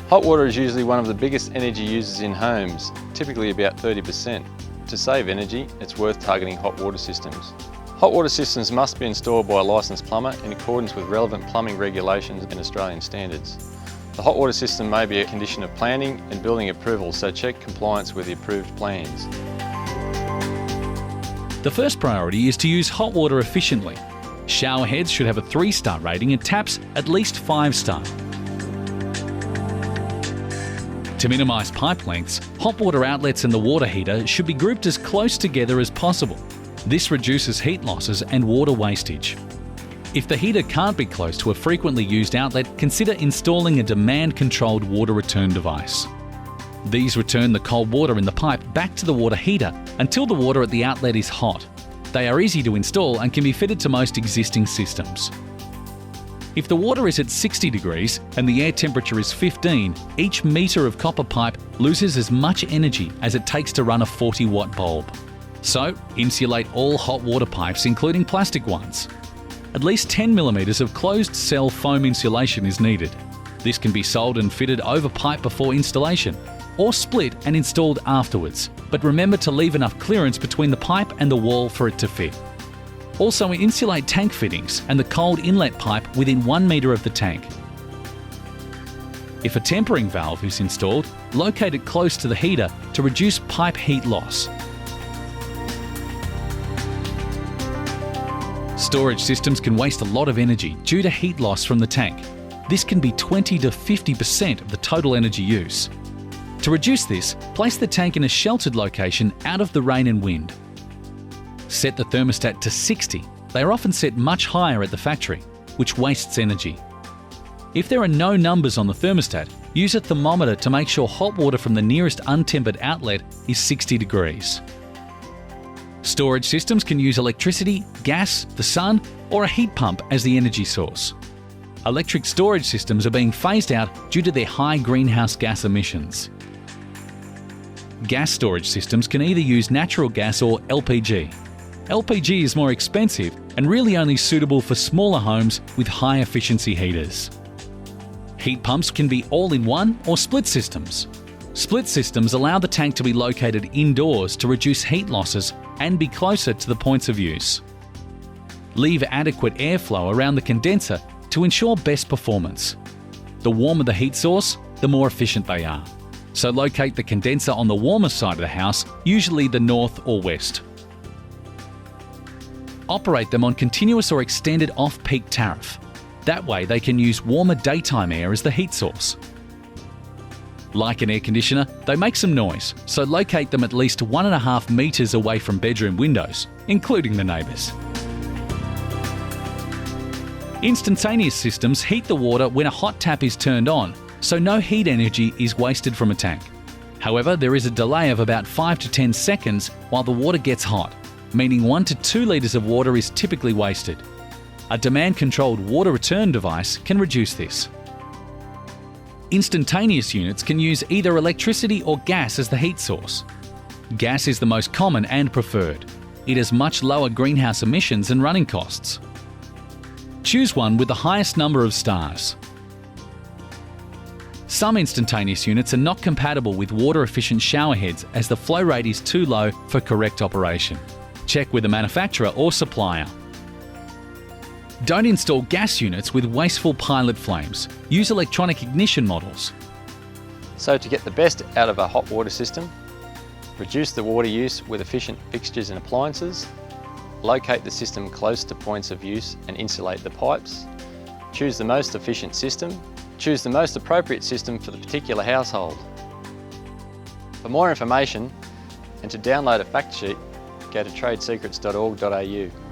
Hot water is usually one of the biggest energy users in homes, typically about 30%. To save energy, it's worth targeting hot water systems. Hot water systems must be installed by a licensed plumber in accordance with relevant plumbing regulations and Australian standards. The hot water system may be a condition of planning and building approval, so check compliance with the approved plans. The first priority is to use hot water efficiently. Shower heads should have a 3-star rating and taps at least 5-star. To minimise pipe lengths, hot water outlets and the water heater should be grouped as close together as possible. This reduces heat losses and water wastage. If the heater can't be close to a frequently used outlet, consider installing a demand-controlled water return device. These return the cold water in the pipe back to the water heater until the water at the outlet is hot. They are easy to install and can be fitted to most existing systems. If the water is at 60 degrees and the air temperature is 15, each metre of copper pipe loses as much energy as it takes to run a 40-watt bulb. So, insulate all hot water pipes, including plastic ones. At least 10 mm of closed-cell foam insulation is needed. This can be sold and fitted over pipe before installation, or split and installed afterwards, but remember to leave enough clearance between the pipe and the wall for it to fit. Also, insulate tank fittings and the cold inlet pipe within 1 metre of the tank. If a tempering valve is installed, locate it close to the heater to reduce pipe heat loss. Storage systems can waste a lot of energy due to heat loss from the tank. This can be 20 to 50% of the total energy use. To reduce this, place the tank in a sheltered location out of the rain and wind. Set the thermostat to 60. They are often set much higher at the factory, which wastes energy. If there are no numbers on the thermostat, use a thermometer to make sure hot water from the nearest untempered outlet is 60 degrees. Storage systems can use electricity, gas, the sun, or a heat pump as the energy source. Electric storage systems are being phased out due to their high greenhouse gas emissions. Gas storage systems can either use natural gas or LPG. LPG is more expensive and really only suitable for smaller homes with high efficiency heaters. Heat pumps can be all-in-one or split systems. Split systems allow the tank to be located indoors to reduce heat losses and be closer to the points of use. Leave adequate airflow around the condenser to ensure best performance. The warmer the heat source, the more efficient they are. So locate the condenser on the warmer side of the house, usually the north or west. Operate them on continuous or extended off-peak tariff. That way they can use warmer daytime air as the heat source. Like an air conditioner, they make some noise, so locate them at least 1.5 metres away from bedroom windows, including the neighbours. Instantaneous systems heat the water when a hot tap is turned on, so no heat energy is wasted from a tank. However, there is a delay of about 5 to 10 seconds while the water gets hot, meaning 1 to 2 litres of water is typically wasted. A demand-controlled water return device can reduce this. Instantaneous units can use either electricity or gas as the heat source. Gas is the most common and preferred. It has much lower greenhouse emissions and running costs. Choose one with the highest number of stars. Some instantaneous units are not compatible with water-efficient shower heads as the flow rate is too low for correct operation. Check with the manufacturer or supplier. Don't install gas units with wasteful pilot flames. Use electronic ignition models. So to get the best out of a hot water system, reduce the water use with efficient fixtures and appliances, locate the system close to points of use and insulate the pipes, choose the most efficient system, choose the most appropriate system for the particular household. For more information and to download a fact sheet, go to tradesecrets.org.au.